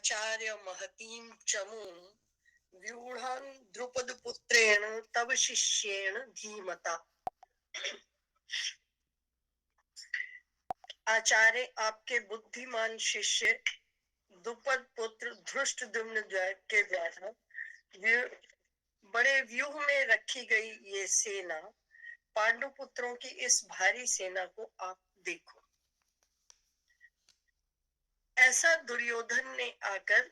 आचार्य महतीं चमूं व्यूढ़ं द्रुपद पुत्रेण तव शिष्येण धीमता। आचार्य आपके बुद्धिमान शिष्य द्रुपद पुत्र धृष्टद्युम्न के द्वारा बड़े व्यूह में रखी गई ये सेना, पांडु पुत्रों की इस भारी सेना को आप देखो। ऐसा दुर्योधन ने आकर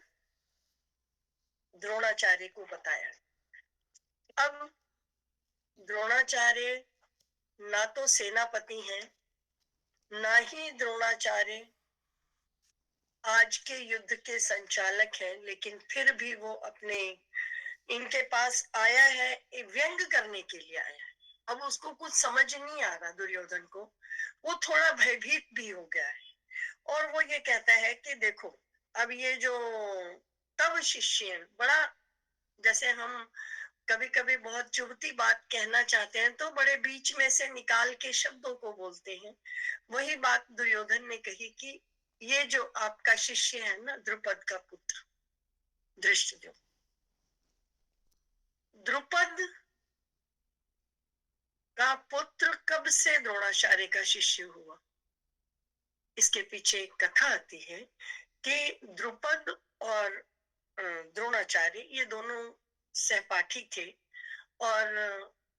द्रोणाचार्य को बताया। अब द्रोणाचार्य ना तो सेनापति हैं, ना ही द्रोणाचार्य आज के युद्ध के संचालक हैं, लेकिन फिर भी वो अपने इनके पास आया है, व्यंग करने के लिए आया है। अब उसको कुछ समझ नहीं आ रहा दुर्योधन को, वो थोड़ा भयभीत भी हो गया है और वो ये कहता है कि देखो, अब ये जो तव शिष्य बड़ा, जैसे हम कभी कभी बहुत चुभती बात कहना चाहते हैं तो बड़े बीच में से निकाल के शब्दों को बोलते हैं, वही बात दुर्योधन ने कही कि ये जो आपका शिष्य है ना, द्रुपद का पुत्र धृष्टद्युम्न, द्रुपद का पुत्र कब से द्रोणाचार्य का शिष्य हुआ? इसके पीछे एक कथा आती है कि द्रुपद और द्रोणाचार्य ये दोनों सहपाठी थे और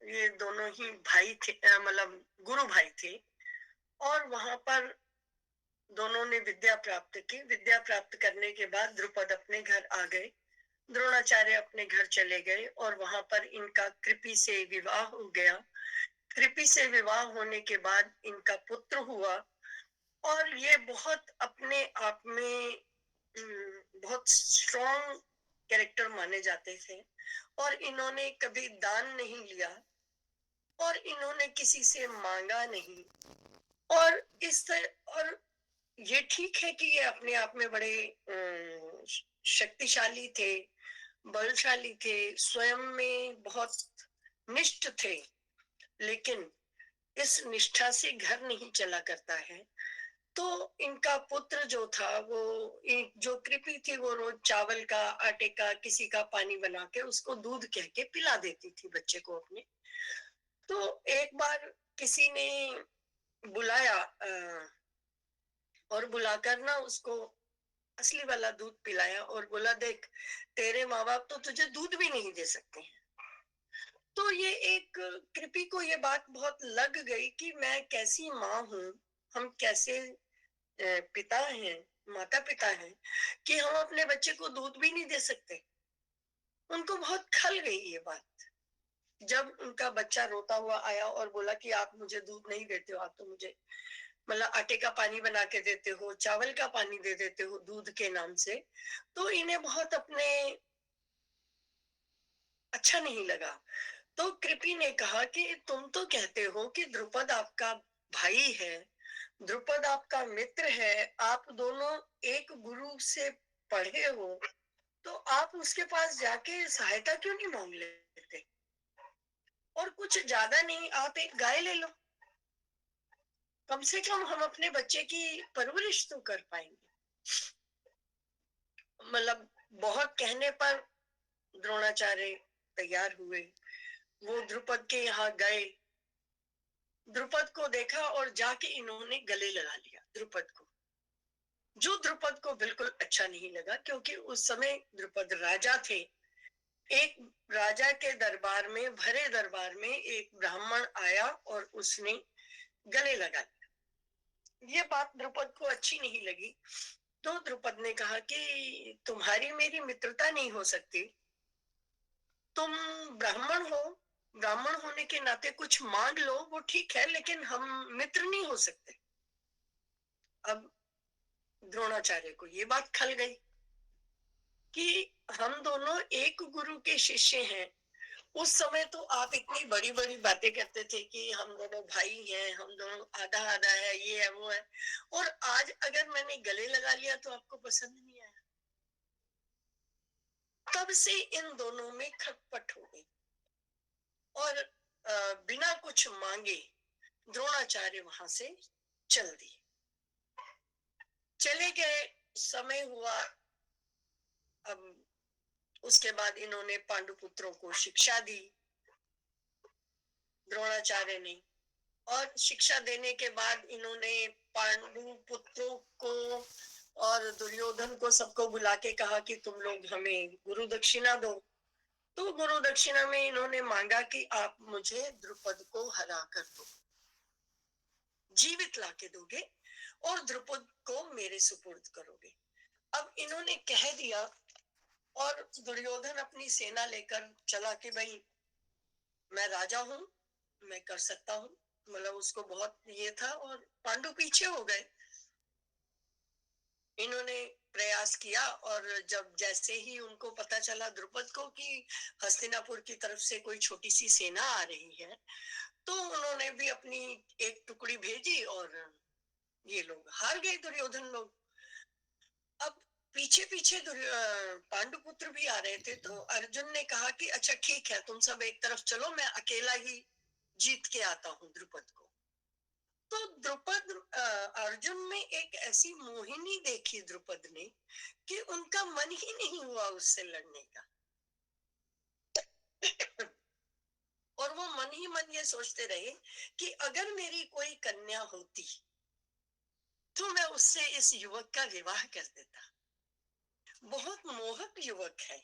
ये दोनों ही भाई थे, मतलब गुरु भाई थे। और वहां पर दोनों ने विद्या प्राप्त की। विद्या प्राप्त करने के बाद द्रुपद अपने घर आ गए, द्रोणाचार्य अपने घर चले गए और वहां पर इनका कृपि से विवाह हो गया। कृपि से विवाह होने के बाद इनका पुत्र हुआ और ये बहुत अपने आप में बहुत स्ट्रॉन्ग कैरेक्टर माने जाते थे और इन्होंने कभी दान नहीं लिया और इन्होंने किसी से मांगा नहीं। और इस तरह, और ये ठीक है कि ये अपने आप में बड़े शक्तिशाली थे, बलशाली थे, स्वयं में बहुत निष्ठ थे, लेकिन इस निष्ठा से घर नहीं चला करता है। तो इनका पुत्र जो था, वो जो कृपि थी, वो रोज चावल का, आटे का, किसी का पानी बना के उसको दूध कह के पिला देती थी बच्चे को अपने। तो एक बार किसी ने बुलाया और बुलाकर ना उसको असली वाला दूध पिलाया और बोला, देख तेरे माँ बाप तो तुझे दूध भी नहीं दे सकते हैं। तो ये एक कृपि को ये बात बहुत लग गई कि मैं कैसी माँ हूँ, हम कैसे पिता हैं, माता पिता हैं, कि हम अपने बच्चे को दूध भी नहीं दे सकते। उनको बहुत खल गई ये बात। जब उनका बच्चा रोता हुआ आया और बोला कि आप मुझे दूध नहीं देते हो, आप तो मुझे मतलब आटे का पानी बना के देते हो, चावल का पानी दे देते हो दूध के नाम से, तो इन्हें बहुत अपने अच्छा नहीं लगा। तो कृपि ने कहा कि तुम तो कहते हो कि द्रुपद आपका भाई है, द्रुपद आपका मित्र है, आप दोनों एक गुरु से पढ़े हो, तो आप उसके पास जाके सहायता क्यों नहीं मांग लेते? और कुछ ज्यादा नहीं, आप एक गाय ले लो, कम से कम हम अपने बच्चे की परवरिश तो कर पाएंगे। मतलब बहुत कहने पर द्रोणाचार्य तैयार हुए, वो द्रुपद के यहाँ गए, द्रुपद को देखा और जाके इन्होंने गले लगा लिया द्रुपद को, जो द्रुपद को बिल्कुल अच्छा नहीं लगा, क्योंकि उस समय द्रुपद राजा थे। एक राजा के दरबार में, भरे दरबार में एक ब्राह्मण आया और उसने गले लगा लिया। ये बात द्रुपद को अच्छी नहीं लगी। तो द्रुपद ने कहा कि तुम्हारी मेरी मित्रता नहीं हो सकती, तुम ब्राह्मण हो, ब्राह्मण होने के नाते कुछ मांग लो, वो ठीक है, लेकिन हम मित्र नहीं हो सकते। अब द्रोणाचार्य को ये बात खल गई कि हम दोनों एक गुरु के शिष्य हैं। उस समय तो आप इतनी बड़ी बड़ी बातें करते थे कि हम दोनों भाई हैं, हम दोनों आधा आधा है, ये है वो है, और आज अगर मैंने गले लगा लिया तो आपको पसंद नहीं आया। तब से इन दोनों में खटपट हो गई और बिना कुछ मांगे द्रोणाचार्य वहां से चल दिए, चले गए। समय हुआ, अब उसके बाद इन्होंने पांडुपुत्रों को शिक्षा दी द्रोणाचार्य ने, और शिक्षा देने के बाद इन्होंने पांडुपुत्रों को और दुर्योधन को सबको बुला के कहा कि तुम लोग हमें गुरु दक्षिणा दो। तो गुरु दक्षिणा में इन्होंने मांगा कि आप मुझे द्रुपद को हरा कर दो, जीवित लाके दोगे और द्रुपद को मेरे सुपुर्द करोगे। अब इन्होंने कह दिया, और दुर्योधन अपनी सेना लेकर चला कि भाई मैं राजा हूं, मैं कर सकता हूं, मतलब उसको बहुत ये था, और पांडु पीछे हो गए। इन्होंने प्रयास किया, और जब जैसे ही उनको पता चला द्रुपद को कि हस्तिनापुर की तरफ से कोई छोटी सी सेना आ रही है, तो उन्होंने भी अपनी एक टुकड़ी भेजी, और ये लोग हार गए, दुर्योधन लोग। अब पीछे पीछे पांडुपुत्र भी आ रहे थे, तो अर्जुन ने कहा कि अच्छा ठीक है, तुम सब एक तरफ चलो, मैं अकेला ही जीत के आता हूँ द्रुपद को। तो द्रुपद अर्जुन में एक ऐसी मोहिनी देखी द्रुपद ने कि उनका मन ही नहीं हुआ उससे लड़ने का। और वो मन ही मन ये सोचते रहे कि अगर मेरी कोई कन्या होती तो मैं उससे इस युवक का विवाह कर देता। बहुत मोहक युवक है,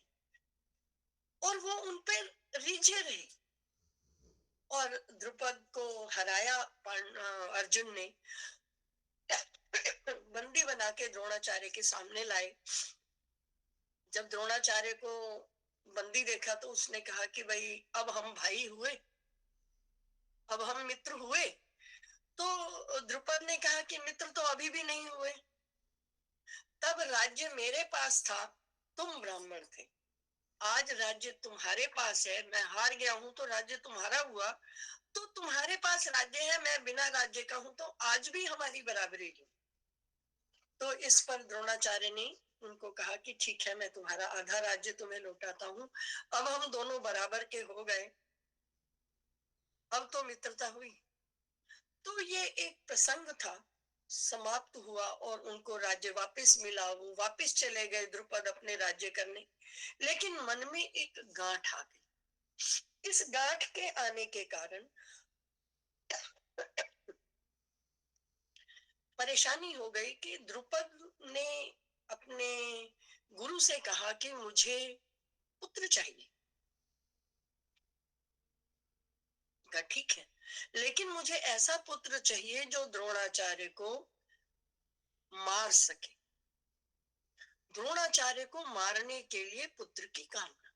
और वो उन पर रिझे रहे। और द्रुपद को हराया अर्जुन ने, बंदी बना के द्रोणाचार्य के सामने लाए। जब द्रोणाचार्य को बंदी देखा तो उसने कहा कि भाई अब हम भाई हुए, अब हम मित्र हुए। तो द्रुपद ने कहा कि मित्र तो अभी भी नहीं हुए, तब राज्य मेरे पास था, तुम ब्राह्मण थे, आज राज्य तुम्हारे पास है, मैं हार गया हूं तो राज्य तुम्हारा हुआ, तो तुम्हारे पास राज्य है, मैं बिना राज्य का हूं, तो आज भी हमारी बराबरी है। तो इस पर द्रोणाचार्य ने उनको कहा कि ठीक है, मैं तुम्हारा आधा राज्य तुम्हें लौटाता हूं, अब हम दोनों बराबर के हो गए, अब तो मित्रता हुई। तो ये एक प्रसंग था, समाप्त हुआ, और उनको राज्य वापस मिला, वो वापस चले गए द्रुपद अपने राज्य करने। लेकिन मन में एक गांठ आ गई। इस गांठ के आने के कारण परेशानी हो गई कि द्रुपद ने अपने गुरु से कहा कि मुझे पुत्र चाहिए। कहा ठीक है, लेकिन मुझे ऐसा पुत्र चाहिए जो द्रोणाचार्य को मार सके। द्रोणाचार्य को मारने के लिए पुत्र की कामना।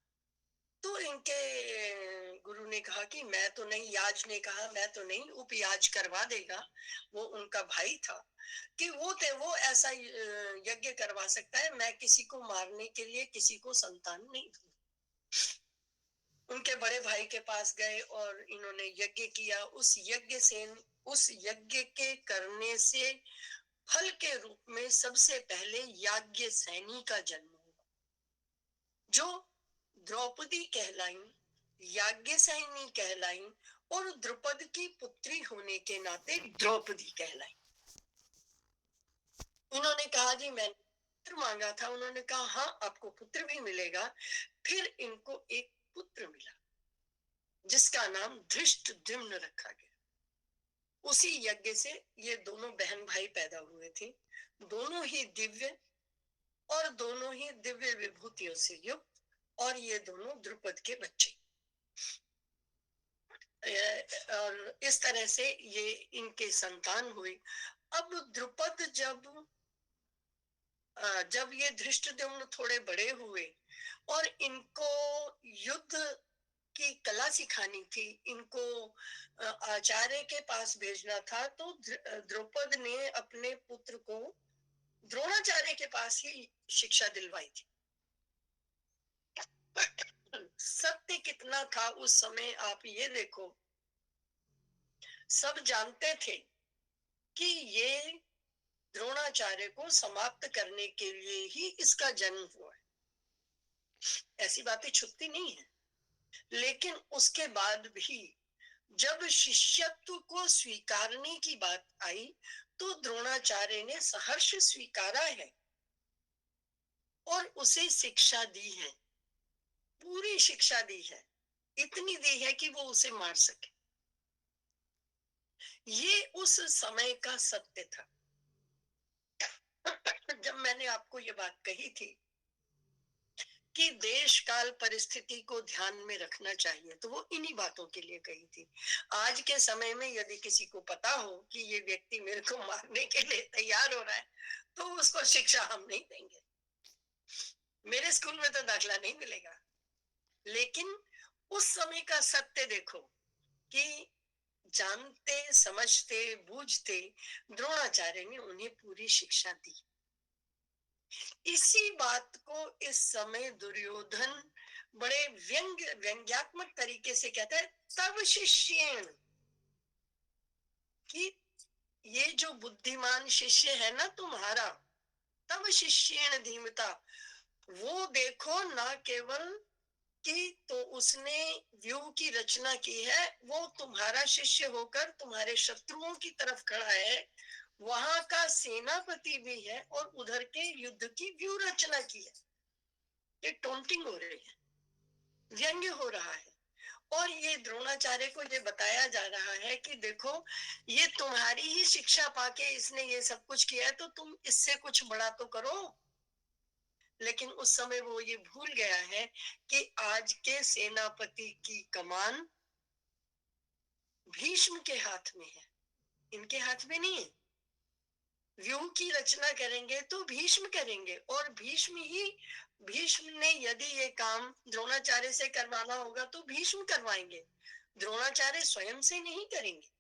तो इनके गुरु ने कहा कि मैं तो नहीं, याज ने कहा मैं तो नहीं, उपयाज करवा देगा, वो उनका भाई था, कि वो ऐसा यज्ञ करवा सकता है, मैं किसी को मारने के लिए किसी को संतान नहीं दूं। उनके बड़े भाई के पास गए और इन्होंने यज्ञ किया। उस यज्ञ के करने से फल के रूप में सबसे पहले याज्ञ सैनी का जन्म हुआ, जो द्रौपदी कहलाई, याज्ञसेनी कहलाई, और द्रुपद की पुत्री होने के नाते द्रौपदी कहलाई। उन्होंने कहा जी मैंने पुत्र मांगा था, उन्होंने कहा हाँ आपको पुत्र भी मिलेगा। फिर इनको एक पुत्र मिला जिसका नाम धृष्टद्युम्न रखा गया। उसी यज्ञ से ये दोनों बहन भाई पैदा हुए थे, दोनों ही दिव्य और दोनों ही दिव्य विभूतियों से युक्त, और ये दोनों द्रुपद के बच्चे। और इस तरह से ये इनके संतान हुए। अब द्रुपद जब ये धृष्टद्युम्न थोड़े बड़े हुए और इनको युद्ध की कला सिखानी थी, इनको आचार्य के पास भेजना था, तो द्रुपद ने अपने पुत्र को द्रोणाचार्य के पास ही शिक्षा दिलवाई थी। सत्य कितना था उस समय आप ये देखो, सब जानते थे कि ये द्रोणाचार्य को समाप्त करने के लिए ही इसका जन्म हुआ है, ऐसी बातें छुपती नहीं है। लेकिन उसके बाद भी जब शिष्यत्व को स्वीकारने की बात आई तो द्रोणाचार्य ने सहर्ष स्वीकारा है, और उसे शिक्षा दी है, पूरी शिक्षा दी है, इतनी दी है कि वो उसे मार सके। ये उस समय का सत्य था। जब मैंने आपको ये बात कही थी कि देश काल परिस्थिति को ध्यान में रखना चाहिए, तो वो इन्हीं बातों के लिए कही थी। आज के समय में यदि किसी को पता हो कि ये व्यक्ति मेरे को मारने के लिए तैयार हो रहा है, तो उसको शिक्षा हम नहीं देंगे, मेरे स्कूल में तो दाखला नहीं मिलेगा। लेकिन उस समय का सत्य देखो कि जानते समझते बूझते द्रोणाचार्य ने उन्हें पूरी शिक्षा दी। इसी बात को इस समय दुर्योधन बड़े व्यंग्यात्मक तरीके से कहता है, तब शिष्येण, कि ये जो बुद्धिमान शिष्य है ना तुम्हारा, तब शिष्येण धीमता, वो देखो ना केवल कि तो उसने व्यूह की रचना की है, वो तुम्हारा शिष्य होकर तुम्हारे शत्रुओं की तरफ खड़ा है, वहां का सेनापति भी है और उधर के युद्ध की व्यूह रचना की है। ये टोंटिंग हो रही है, व्यंग्य हो रहा है, और ये द्रोणाचार्य को ये बताया जा रहा है कि देखो ये तुम्हारी ही शिक्षा पाके इसने ये सब कुछ किया है, तो तुम इससे कुछ बड़ा तो करो। लेकिन उस समय वो ये भूल गया है कि आज के सेनापति की कमान भीष्म के हाथ में है, इनके हाथ में नहीं है। व्यूह की रचना करेंगे तो भीष्म करेंगे, और भीष्म ने यदि ये काम द्रोणाचार्य से करवाना होगा तो भीष्म करवाएंगे, द्रोणाचार्य स्वयं से नहीं करेंगे।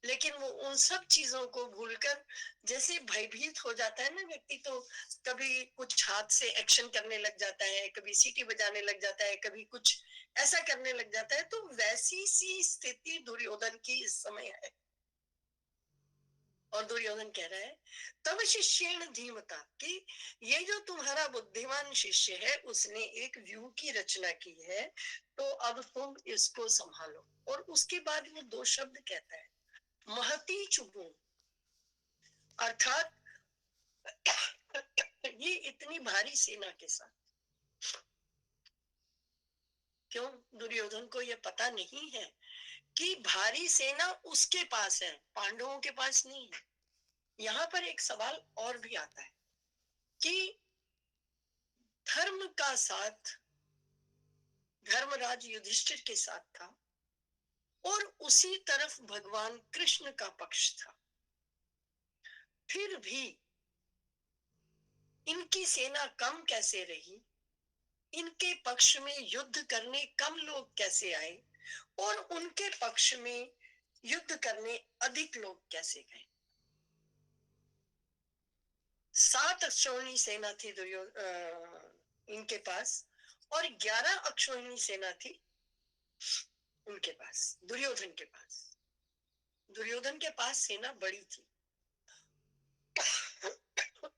लेकिन वो उन सब चीजों को भूलकर जैसे भयभीत हो जाता है ना व्यक्ति, तो कभी कुछ हाथ से एक्शन करने लग जाता है, कभी सीटी बजाने लग जाता है, कभी कुछ ऐसा करने लग जाता है, तो वैसी सी स्थिति दुर्योधन की इस समय है। और दुर्योधन कह रहा है, तब शिष्येण धीमता, कि ये जो तुम्हारा बुद्धिमान शिष्य है उसने एक व्यूह की रचना की है, तो अब तुम इसको संभालो। और उसके बाद वो दो शब्द कहता है, महती चुबू, अर्थात ये इतनी भारी सेना के साथ, क्यों दुर्योधन को ये पता नहीं है कि भारी सेना उसके पास है, पांडवों के पास नहीं है। यहाँ पर एक सवाल और भी आता है कि धर्म का साथ धर्मराज युधिष्ठिर के साथ था, और उसी तरफ भगवान कृष्ण का पक्ष था, फिर भी इनकी सेना कम कैसे रही, इनके पक्ष में युद्ध करने कम लोग कैसे आए, और उनके पक्ष में युद्ध करने अधिक लोग कैसे गए। 7 अक्षौहिणी सेना थी इनके पास, और 11 अक्षौहिणी सेना थी उनके पास, दुर्योधन के पास। दुर्योधन के पास सेना बड़ी थी।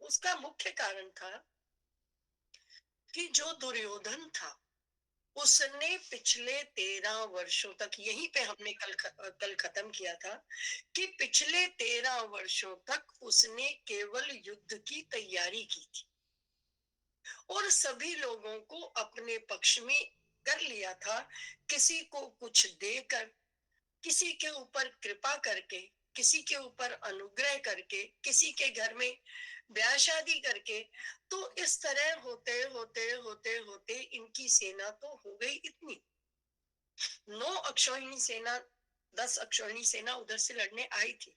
उसका मुख्य कारण था कि जो दुर्योधन था उसने पिछले 13 वर्षों तक, यहीं पे हमने कल खत्म किया था कि पिछले 13 वर्षों तक उसने केवल युद्ध की तैयारी की थी, और सभी लोगों को अपने पक्ष में कर लिया था, किसी को कुछ देकर, किसी के ऊपर कृपा करके, किसी के ऊपर अनुग्रह करके, किसी के घर में ब्याह शादी करके। तो इस तरह होते होते होते होते इनकी सेना तो हो गई इतनी। 9 अक्षौहिणी सेना, 10 अक्षौहिणी सेना उधर से लड़ने आई थी।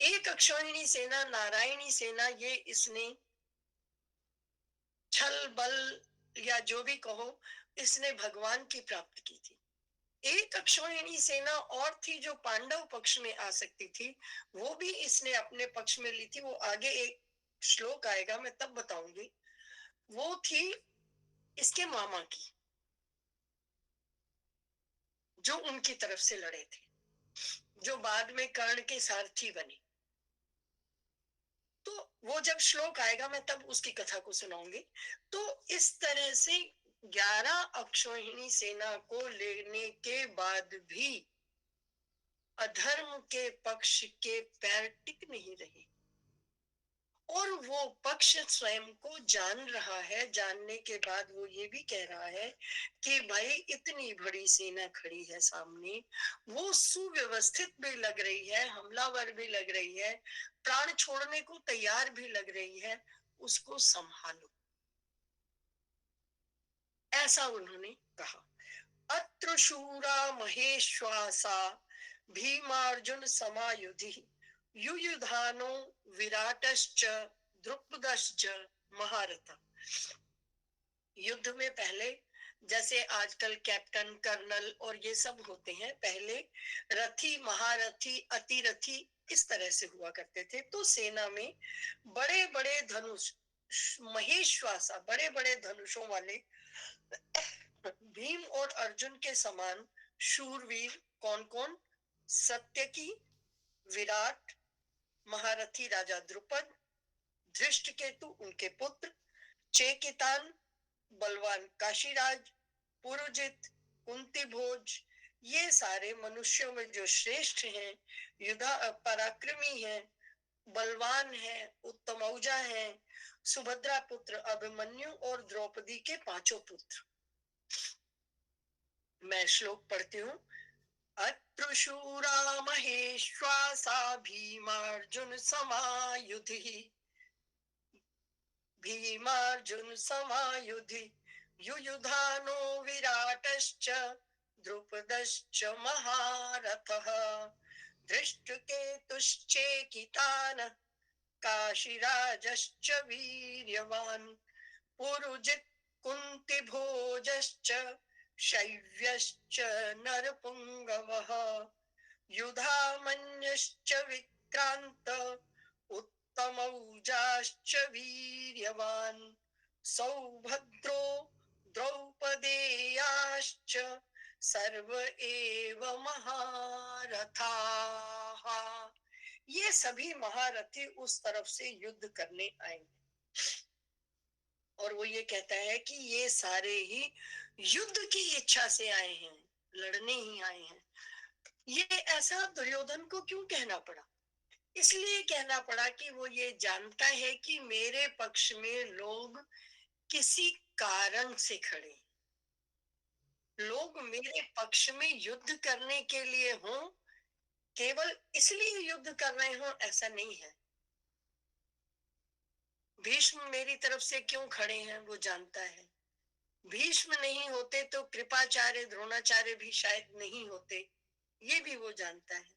एक अक्षौहिणी सेना नारायणी सेना, ये इसने छल बल या जो भी कहो, इसने भगवान की प्राप्त की थी। एक अक्षौहिणी सेना और थी जो पांडव पक्ष में आ सकती थी, वो भी इसने अपने पक्ष में ली थी। वो आगे एक श्लोक आएगा, मैं तब बताऊंगी। वो थी इसके मामा की, जो उनकी तरफ से लड़े थे, जो बाद में कर्ण के सारथी बने। तो वो जब श्लोक आएगा मैं तब उसकी कथा को सुनाऊंगी। तो इस तरह से 11 अक्षौहिणी सेना को लेने के बाद भी अधर्म के पक्ष के पैर टिक नहीं रहे, और वो पक्ष स्वयं को जान रहा है, जानने के बाद वो ये भी कह रहा है कि भाई इतनी बड़ी सेना खड़ी है सामने, वो सुव्यवस्थित भी लग रही है, हमलावर भी लग रही है, प्राण छोड़ने को तैयार भी लग रही है, उसको संभालो, ऐसा उन्होंने कहा। अत्र शूरा महेश्वासा भीमार्जुन समायुधि युयुधानो विराटश्च द्रुपदश्च महारथ। युद्ध में पहले जैसे आजकल कैप्टन कर्नल और ये सब होते हैं, पहले रथी महारथी अतिरथी इस तरह से हुआ करते थे। तो सेना में बड़े बड़े धनुष, महेश्वासा बड़े बड़े धनुषों वाले भीम और अर्जुन के समान शूरवीर कौन कौन? सत्यकी, विराट, महारथी राजा द्रुपद, धृष्टकेतु उनके पुत्र, चेकितान बलवान काशीराज, पुरुजित, कुंती भोज, ये सारे मनुष्यों में जो श्रेष्ठ हैं, युद्धा पराक्रमी हैं, बलवान हैं, उत्तमौजा हैं, सुभद्रा पुत्र अभिमन्यु और द्रौपदी के पांचों पुत्र। मैं श्लोक पढ़ती हूँ। अत्र शूरा महेश्वासा भीमार्जुन समायुधि भीमार्जुन समायुधि युयुधानो विराटश्च द्रुपदश्च महारथः धृष्टकेतुश्चेकितान् काशीराजश्च वीर्यवान् पुरुजित् कुन्तिभोजश्च शैव्यश्च नरपुङ्गवः युधामन्यश्च विक्रान्त उत्तमौजाश्च वीर्यवान् सौभद्रो द्रौपदेयाश्च सर्व एव महारथाः। ये सभी महारथी उस तरफ से युद्ध करने आएंगे। और वो ये कहता है कि ये सारे ही युद्ध की इच्छा से आए हैं, लड़ने ही आए हैं। ये ऐसा दुर्योधन को क्यों कहना पड़ा? इसलिए कहना पड़ा कि वो ये जानता है कि मेरे पक्ष में लोग किसी कारण से खड़े, लोग मेरे पक्ष में युद्ध करने के लिए हों, केवल इसलिए युद्ध कर रहे हों ऐसा नहीं है। भीष्म मेरी तरफ से क्यों खड़े हैं वो जानता है। भीष्म नहीं होते तो कृपाचार्य द्रोणाचार्य भी शायद नहीं होते, ये भी वो जानता है।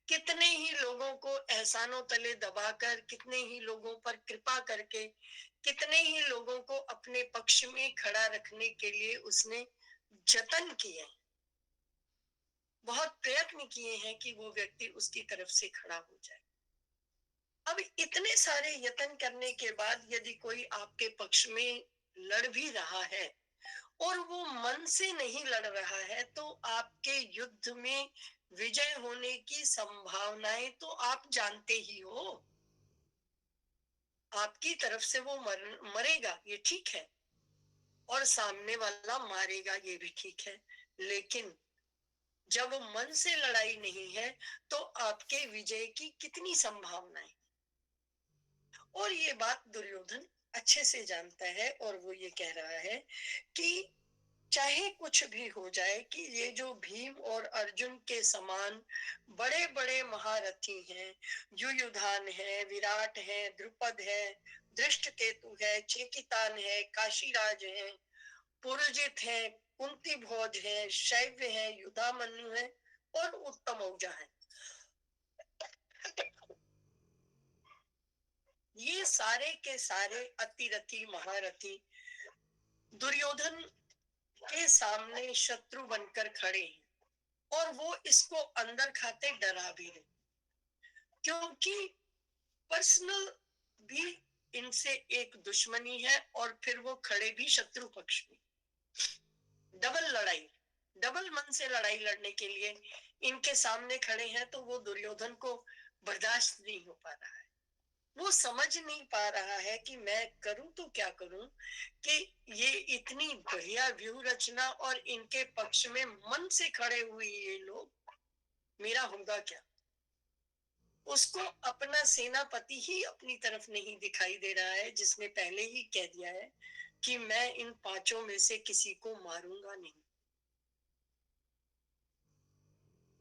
कितने ही लोगों को एहसानों तले दबाकर, कितने ही लोगों पर कृपा करके, कितने ही लोगों को अपने पक्ष में खड़ा रखने के लिए उसने जतन किए, बहुत प्रयत्न किए हैं कि वो व्यक्ति उसकी तरफ से खड़ा हो जाए। अब इतने सारे यत्न करने के बाद यदि कोई आपके पक्ष में लड़ भी रहा है और वो मन से नहीं लड़ रहा है, तो आपके युद्ध में विजय होने की संभावनाएं तो आप जानते ही हो। आपकी तरफ से वो मरेगा, ये ठीक है, और सामने वाला मारेगा, ये भी ठीक है। लेकिन जब मन से लड़ाई नहीं है तो आपके विजय की कितनी संभावनाएं। और ये बात दुर्योधन अच्छे से जानता है और वो ये कह रहा है कि चाहे कुछ भी हो जाए, कि ये जो भीम और अर्जुन के समान बड़े बड़े महारथी हैं, युयुधान है, विराट है, द्रुपद है, धृष्टकेतु है, चेकितान है, काशीराज है, पुरजित है, कुंती भोज है, शैव्य है, युधामन्यु है और उत्तमौजा है, ये सारे के सारे अतिरथी महारथी दुर्योधन के सामने शत्रु बनकर खड़े हैं। और वो इसको अंदर खाते डरा भी नहीं, क्योंकि पर्सनल भी इनसे एक दुश्मनी है और फिर वो खड़े भी शत्रु पक्ष में। डबल लड़ाई, डबल मन से लड़ाई लड़ने के लिए इनके सामने खड़े हैं, तो वो दुर्योधन को बर्दाश्त नहीं हो पा रहा है। वो समझ नहीं पा रहा है कि मैं करूं तो क्या करूं, कि ये इतनी बढ़िया व्यूह रचना और इनके पक्ष में मन से खड़े हुए ये लोग, मेरा होगा क्या। उसको अपना सेनापति ही अपनी तरफ नहीं दिखाई दे रहा है, जिसने पहले ही कह दिया है कि मैं इन पांचों में से किसी को मारूंगा नहीं।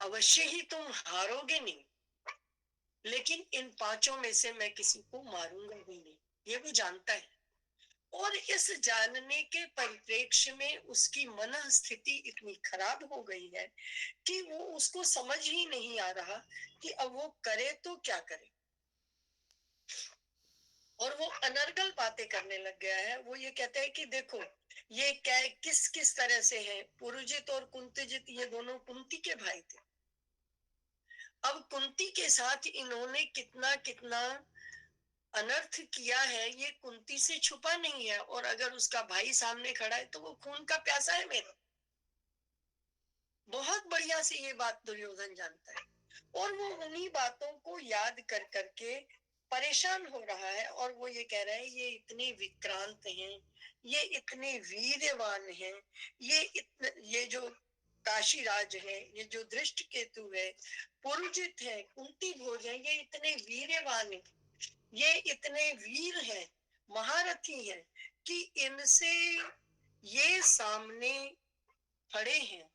अवश्य ही तुम हारोगे नहीं, लेकिन इन पांचों में से मैं किसी को मारूंगा ही नहीं, ये वो जानता है। और इस जानने के परिप्रेक्ष्य में उसकी मन स्थिति इतनी खराब हो गई है कि वो उसको समझ ही नहीं आ रहा कि अब वो करे तो क्या करे। और वो अनर्गल बातें करने लग गया है। वो ये कहता है कि देखो ये क्या किस किस तरह से है। पुरुजित और कुंतीजित ये दोनों कुंती के भाई थे। अब कुंती के साथ इन्होंने कितना कितना अनर्थ किया है ये कुंती से छुपा नहीं है, और अगर उसका भाई सामने खड़ा है तो वो खून का प्यासा है मेरा। बहुत बढ़िया से ये बात दुर्योधन जानता है, और वो उन्हीं बातों को याद कर करके परेशान हो रहा है। और वो ये कह रहा है ये इतने विक्रांत हैं, ये इतने वीर्यवान हैं, ये जो काशीराज है, ये जो दृष्ट केतु है, पुरुजित है, कुंती भोज है, ये इतने वीर्यवान है, ये इतने वीर हैं, महारथी हैं कि इनसे ये सामने खड़े हैं।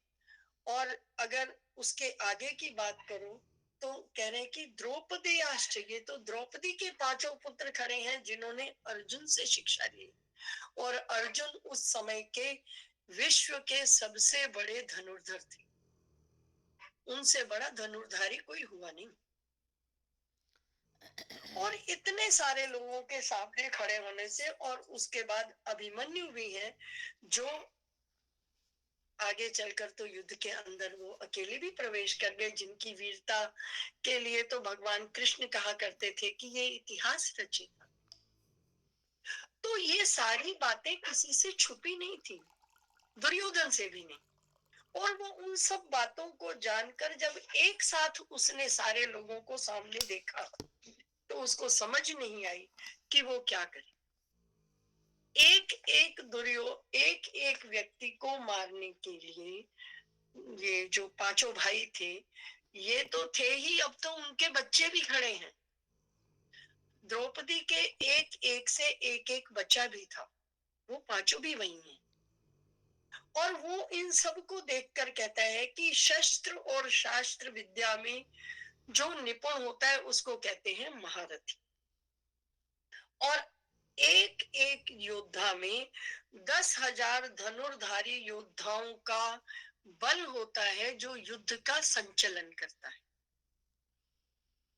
और अगर उसके आगे की बात करूं तो कह रहे हैं कि द्रौपदी आश्चर्य, तो द्रौपदी के पांचों पुत्र खड़े हैं जिन्होंने अर्जुन से शिक्षा ली। और अर्जुन उस समय के विश्व के सबसे बड़े धनुर्धर थे, उनसे बड़ा धनुर्धारी कोई हुआ नहीं। और इतने सारे लोगों के सामने खड़े होने से, और उसके बाद अभिमन्यु भी है जो आगे चलकर तो युद्ध के अंदर वो अकेले भी प्रवेश कर गए, जिनकी वीरता के लिए तो भगवान कृष्ण कहा करते थे कि ये इतिहास रचेगा। तो ये सारी बातें किसी से छुपी नहीं थी, दुर्योधन से भी नहीं। और वो उन सब बातों को जानकर जब एक साथ उसने सारे लोगों को सामने देखा तो उसको समझ नहीं आई कि वो क्या करे। एक एक व्यक्ति को मारने के लिए ये जो पांचों भाई थे, ये तो थे ही, अब तो उनके बच्चे भी खड़े हैं। द्रौपदी के एक एक से एक एक बच्चा भी था, वो पांचों भी वही हैं। और वो इन सब को देखकर कहता है कि शस्त्र और शास्त्र विद्या में जो निपुण होता है उसको कहते हैं महारथी। और एक एक योद्धा में 10,000 धनुर्धारी योद्धाओं का बल होता है जो युद्ध का संचालन करता है।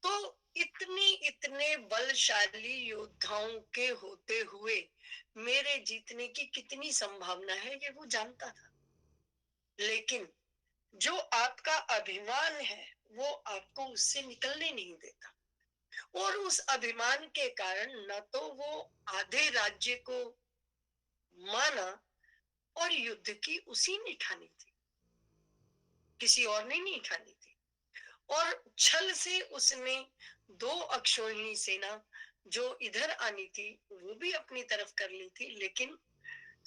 तो इतने इतने बलशाली योद्धाओं के होते हुए मेरे जीतने की कितनी संभावना है ये वो जानता था। लेकिन जो आपका अभिमान है वो आपको उससे निकलने नहीं देता, और उस अभिमान के कारण न तो वो आधे राज्य को माना, और युद्ध की उसी ने ठानी थी, किसी और ने नहीं ठानी थी। और छल से उसने दो अक्षौहिणी सेना जो इधर आनी थी वो भी अपनी तरफ कर ली थी, लेकिन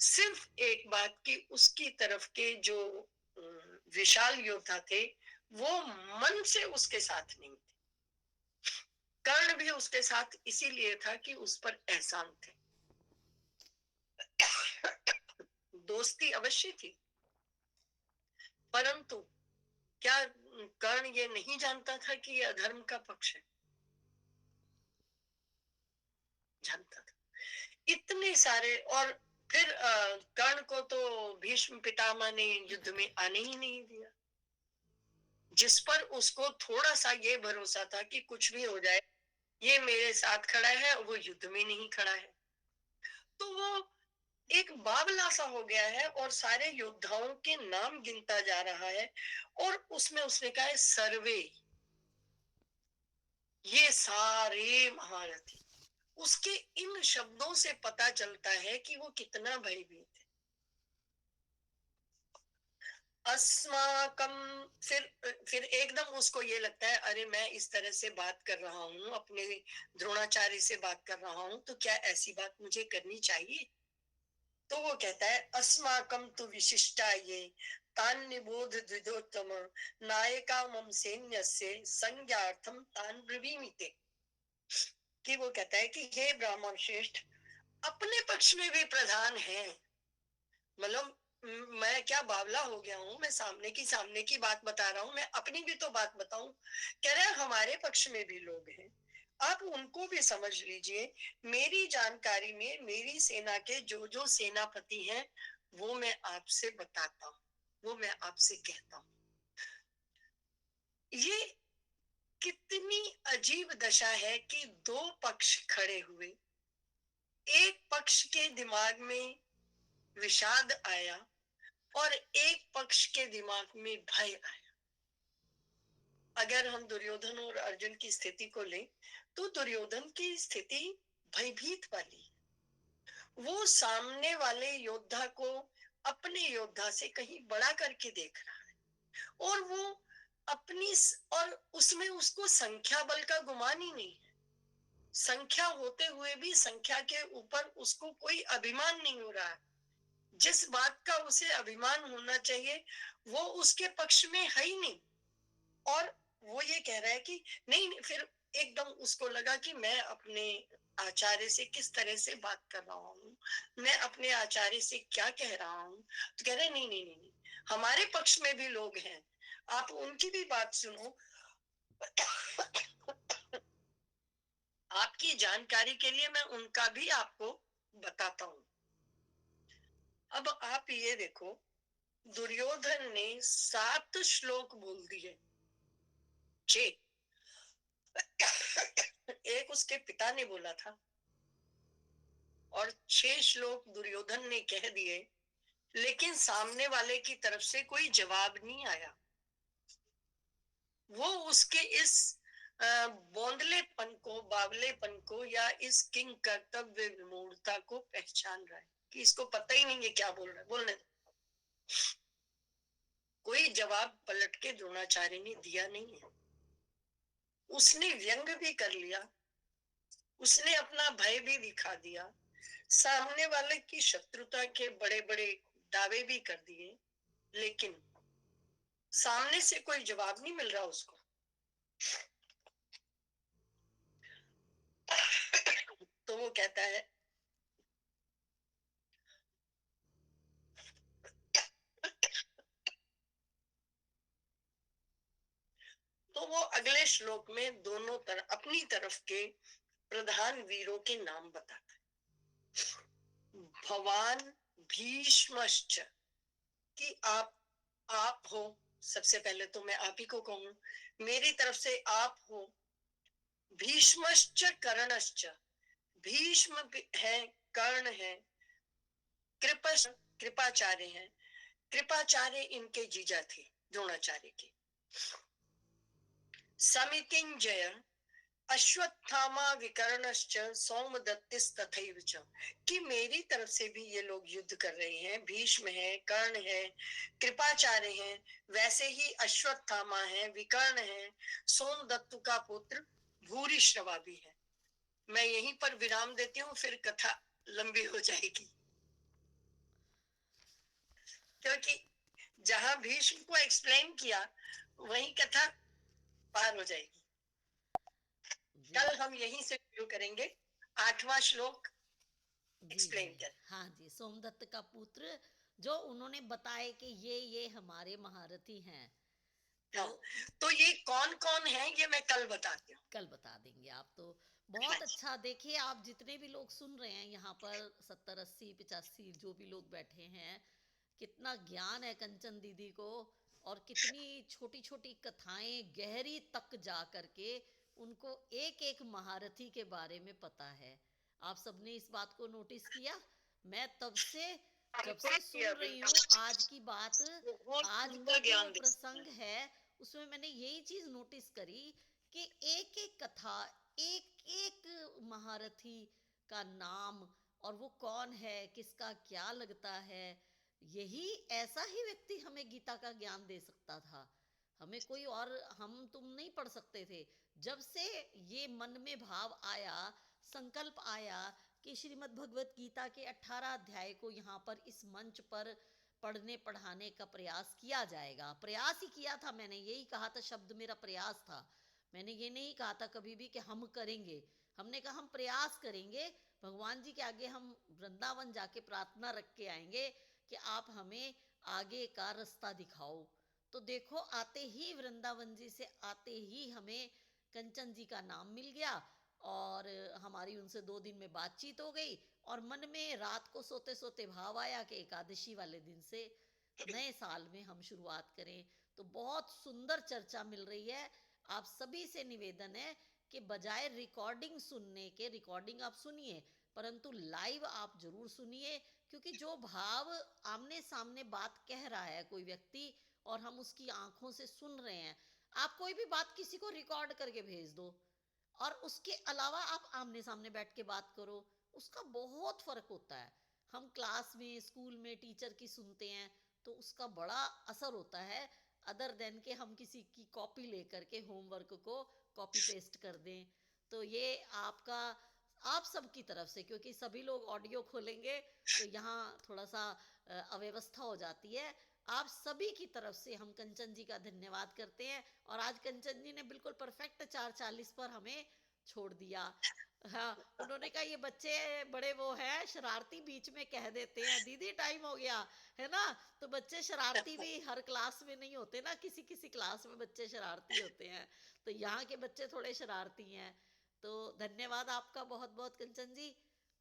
सिर्फ एक बात की उसकी तरफ के जो विशाल योद्धा थे वो मन से उसके साथ नहीं थे। कर्ण भी उसके साथ इसीलिए था कि उस पर एहसान थे। दोस्ती अवश्य थी, परंतु क्या कर्ण ये नहीं जानता था कि ये अधर्म का पक्ष है? जानता था। इतने सारे, और फिर कर्ण को तो भीष्म पितामह ने युद्ध में आने ही नहीं दिया, जिस पर उसको थोड़ा सा ये भरोसा था कि कुछ भी हो जाए ये मेरे साथ खड़ा है, वो युद्ध में नहीं खड़ा है। तो वो एक बावला सा हो गया है और सारे योद्धाओं के नाम गिनता जा रहा है, और उसमें उसने कहा है सर्वे, ये सारे महारथी। उसके इन शब्दों से पता चलता है कि वो कितना भयभीत है। अस्माकम, फिर एकदम उसको ये लगता है अरे मैं इस तरह से बात कर रहा हूँ, अपने द्रोणाचार्य से बात कर रहा हूँ, तो क्या ऐसी बात मुझे करनी चाहिए? तो वो कहता है अस्माकं तु विशिष्टा ये तान निबोध द्विजोत्तम नायका मम सैन्यस्य संज्ञार्थम तान ब्रवीमिते। कि वो कहता है कि हे ब्राह्मण श्रेष्ठ, अपने पक्ष में भी प्रधान है। मतलब मैं क्या बावला हो गया हूँ, मैं सामने की बात बता रहा हूँ, मैं अपनी भी तो बात बताऊं। कह रहे हैं हमारे पक्ष में भी लोग हैं, आप उनको भी समझ लीजिए। मेरी जानकारी में मेरी सेना के जो जो सेनापति हैं वो मैं आपसे बताता हूँ, वो मैं आपसे कहता हूँ। ये कितनी अजीब दशा है कि दो पक्ष खड़े हुए, एक पक्ष के दिमाग में विषाद आया और एक पक्ष के दिमाग में भय आया। अगर हम दुर्योधन और अर्जुन की स्थिति को लें तो दुर्योधन की स्थिति भयभीत वाली है। वो सामने वाले योद्धा को अपने योद्धा से कहीं बड़ा करके देख रहा है और वो अपनी और उसमें उसको संख्या बल का गुमान ही नहीं है। संख्या होते हुए भी संख्या के ऊपर उसको कोई अभिमान नहीं हो रहा है। जिस बात का उसे अभिमान होना चाहिए वो उसके पक्ष में है ही नहीं। और वो ये कह रहा है कि नहीं, फिर एकदम उसको लगा कि मैं अपने आचार्य से किस तरह से बात कर रहा हूँ, मैं अपने आचार्य से क्या कह रहा हूँ। तो कह रहे नहीं नहीं नहीं नहीं, हमारे पक्ष में भी लोग हैं, आप उनकी भी बात सुनो। आपकी जानकारी के लिए मैं उनका भी आपको बताता हूँ। अब आप ये देखो, दुर्योधन ने 7 श्लोक बोल दिए, 6 एक उसके पिता ने बोला था और 6 श्लोक दुर्योधन ने कह दिए, लेकिन सामने वाले की तरफ से कोई जवाब नहीं आया। वो उसके इस बोंदलेपन को, बावलेपन को या इस किंग कर्तव्य विमूढ़ता को पहचान रहा है कि इसको पता ही नहीं है क्या बोल रहा है, बोलने दो। कोई जवाब पलट के द्रोणाचार्य ने दिया नहीं है। उसने व्यंग भी कर लिया, उसने अपना भय भी दिखा दिया, सामने वाले की शत्रुता के बड़े बड़े दावे भी कर दिए, लेकिन सामने से कोई जवाब नहीं मिल रहा उसको। तो वो कहता है तो वो अगले श्लोक में दोनों तरफ अपनी तरफ के प्रधान वीरों के नाम बताता है। भवान भीष्मश्च, कि आप हो, सबसे पहले तो मैं आप ही को कहूं, मेरी तरफ से आप हो। भीष्मश्च कर्णश्च, भीष्म है, कर्ण है, कृपाचार्य हैं। कृपाचार्य इनके जीजा थे द्रोणाचार्य के। समितिंजय अश्वत्थामा विकर्णश्च सौमदत्तिस्तथैव च, कि मेरी तरफ से भी ये लोग युद्ध कर रहे हैं। भीष्म है, कर्ण है, कृपाचार्य है, वैसे ही अश्वत्थामा है, विकर्ण है, सोमदत्त का पुत्र भूरिश्रवा भी है। मैं यहीं पर विराम देती हूँ, फिर कथा लंबी हो जाएगी, क्योंकि जहां भीष्म को एक्सप्लेन किया वहीं कथा पार हो जाएगी। जी कल हम यहीं से शुरू करेंगे, 8वां श्लोक जी जी। एक्सप्लेन कर। हाँ जी, सोमदत्त का पुत्र, जो उन्होंने बताए कि ये हमारे महारथी हैं। तो हाँ, तो ये कौन कौन है ये मैं कल बताती हूँ। कल बता देंगे आप। तो हाँ बहुत जी, अच्छा। देखिए, आप जितने भी लोग सुन रहे हैं यहाँ पर, 70 80 85 जो भी लोग बैठे हैं, कितना ज्ञान है कंचन दीदी को, और कितनी छोटी छोटी कथाएं गहरी तक जा करके उनको एक एक महारथी के बारे में पता है। आप सबने इस बात को नोटिस किया? मैं तब से, जब बिल्कुल से किया, सुन रही हूँ बिल्कुल आज की बात, बहुत आज का सुंदर जो ज्ञान देते प्रसंग हैं। है, उसमें मैंने यही चीज नोटिस करी कि एक एक कथा, एक एक महारथी का नाम, और वो कौन है, किसका क्या लगता है, यही ऐसा ही व्यक्ति हमें गीता का ज्ञान दे सकता था। हमें कोई और, हम तुम नहीं पढ़ सकते थे। जब से ये मन में भाव आया, संकल्प आया कि श्रीमद् भगवत गीता के 18 अध्याय को यहाँ पर इस मंच पर पढ़ने पढ़ाने का प्रयास किया जाएगा। प्रयास ही किया था, मैंने यही कहा था, शब्द मेरा प्रयास था। मैंने ये नहीं कहा था कभी भी कि हम करेंगे, हमने कहा हम प्रयास करेंगे। भगवान जी के आगे हम वृंदावन जाके प्रार्थना रख के आएंगे कि आप हमें आगे का रास्ता दिखाओ। तो देखो, आते ही वृंदावन जी से आते ही हमें कंचन जी का नाम मिल गया और हमारी उनसे 2 दिन में बातचीत हो गई और मन में रात को सोते सोते भाव आया कि एकादशी वाले दिन से नए साल में हम शुरुआत करें। तो बहुत सुंदर चर्चा मिल रही है। आप सभी से निवेदन है कि बजाय रिकॉर्डिंग सुनने के, रिकॉर्डिंग आप सुनिए परंतु लाइव आप जरूर सुनिए, क्योंकि जो भाव आमने सामने बात कह रहा है कोई व्यक्ति और हम उसकी आंखों से सुन रहे हैं। आप कोई भी बात किसी को रिकॉर्ड करके भेज दो और उसके अलावा आप आमने सामने बैठ के बात करो, उसका बहुत फर्क होता है। हम क्लास में, स्कूल में टीचर की सुनते हैं तो उसका बड़ा असर होता है, अदर देन के हम किसी की कॉपी लेकर के होमवर्क को कॉपी पेस्ट कर दें। तो ये आपका, आप सब की तरफ से, क्योंकि सभी लोग ऑडियो खोलेंगे तो यहाँ थोड़ा सा अव्यवस्था हो जाती है। आप सभी की तरफ से हम कंचन जी का धन्यवाद करते हैं और आज कंचन जी ने बिल्कुल परफेक्ट 4:40 पर हमें छोड़ दिया। हाँ, उन्होंने कहा ये बच्चे बड़े वो है शरारती, बीच में कह देते हैं दीदी टाइम हो गया, है ना। तो बच्चे शरारती भी हर क्लास में नहीं होते ना, किसी किसी क्लास में बच्चे शरारती होते हैं, तो यहाँ के बच्चे थोड़े शरारती हैं। तो धन्यवाद आपका बहुत बहुत कंचन जी।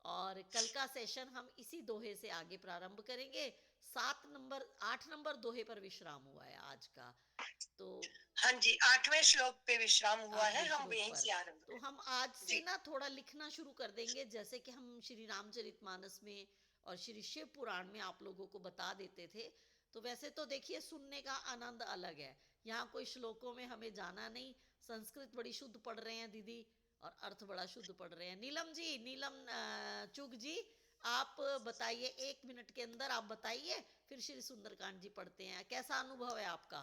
और कल का सेशन हम इसी दोहे से आगे प्रारंभ करेंगे। 8 नंबर दोहे पर विश्राम हुआ है आज का। तो हाँ जी, 8वें श्लोक पे विश्राम हुआ है, 8वें हम श्लोक यहीं पर, से आरंभ तो हम करेंगे। आज से जी ना थोड़ा लिखना शुरू कर देंगे, जैसे कि हम श्री रामचरितमानस में और श्री शिव पुराण में आप लोगों को बता देते थे। तो वैसे तो देखिए, सुनने का आनंद अलग है, यहाँ कोई श्लोकों में हमें जाना नहीं। संस्कृत बड़ी शुद्ध पढ़ रहे हैं दीदी और अर्थ बड़ा शुद्ध पढ़ रहे हैं। नीलम जी, नीलम चुग जी, आप बताइए, 1 मिनट के अंदर आप बताइए, फिर श्री सुंदरकांड जी पढ़ते हैं। कैसा अनुभव है आपका?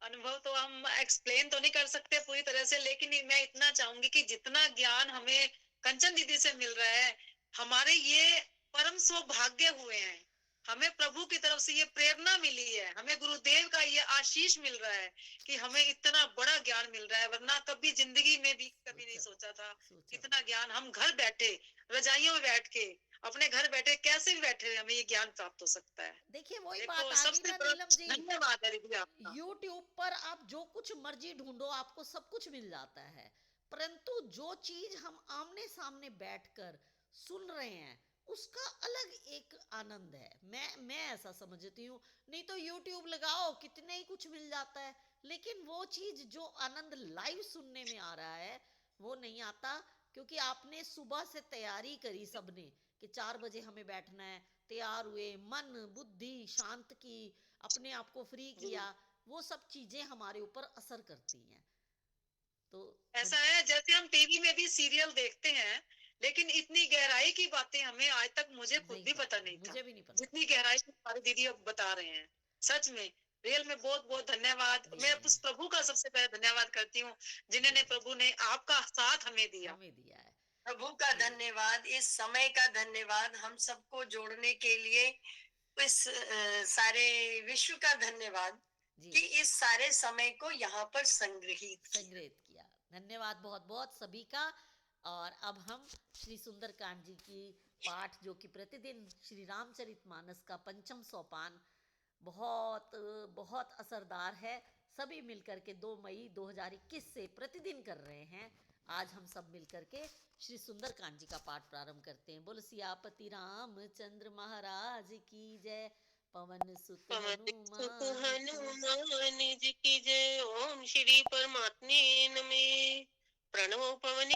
अनुभव तो हम एक्सप्लेन तो नहीं कर सकते पूरी तरह से, लेकिन मैं इतना चाहूंगी कि जितना ज्ञान हमें कंचन दीदी से मिल रहा है, हमारे ये परम सौभाग्य हुए हैं। हमें प्रभु की तरफ से ये प्रेरणा मिली है, हमें गुरुदेव का ये आशीष मिल रहा है कि हमें इतना बड़ा ज्ञान मिल रहा है, वरना कभी जिंदगी में भी कभी नहीं सोचा था इतना ज्ञान हम घर बैठे, रजाइयों में बैठ के, अपने घर बैठे, कैसे भी बैठे हमें ये ज्ञान प्राप्त हो सकता है। देखिए वही देखो, बात आ गई सबसे ना बड़ा नीलम जी, धन्यवाद है दीदी आपका। यूट्यूब पर आप जो कुछ मर्जी ढूंढो आपको सब कुछ मिल जाता है, परंतु जो चीज हम आमने सामने बैठकर सुन रहे हैं उसका अलग एक आनंद है। मैं ऐसा समझती हूँ। नहीं तो यूट्यूब लगाओ, कितने ही कुछ मिल जाता है, लेकिन वो चीज जो आनंद लाइव सुनने में आ रहा है वो नहीं आता। क्योंकि आपने सुबह से तैयारी करी सबने कि 4 बजे हमें बैठना है, तैयार हुए, मन बुद्धि शांत की, अपने आप को फ्री किया, वो सब चीजें हमारे ऊपर असर करती हैं। तो ऐसा है जैसे हम टीवी में भी सीरियल देखते हैं, लेकिन इतनी गहराई की बातें हमें आज तक मुझे खुद नहीं भी था, पता नहीं था, मुझे भी नहीं पता। जितनी गहराई से हमारी दीदी अब बता रहे हैं। सच में, रियल में बहुत बहुत धन्यवाद। जी मैं जी उस प्रभु का सबसे पहले धन्यवाद करती हूँ जिन्होंने, प्रभु ने आपका साथ हमें दिया। हमें दिया है। प्रभु का जी धन्यवाद, इस समय का धन्यवाद, हम सबको जोड़ने के लिए इस सारे विश्व का धन्यवाद कि जी, इस सारे समय को यहाँ पर संग्रहित किया। संग्रहित किया। धन्यवाद बहुत बहुत सभी का। और अब हम श्री सुंदरकांड जी की पाठ, जो कि प्रतिदिन श्री रामचरितमानस का 5वां सोपान बहुत बहुत असरदार है, सभी मिलकर के 2 मई 2021 से प्रतिदिन कर रहे हैं। आज हम सब मिलकर के श्री सुंदरकांड जी का पाठ प्रारंभ करते हैं। बोल सियापति रामचंद्र महाराज की जय। पवन सुत हनुमान की हनुमान जी की जय। ओम श्री परमात्मे नमः। प्रणव पवन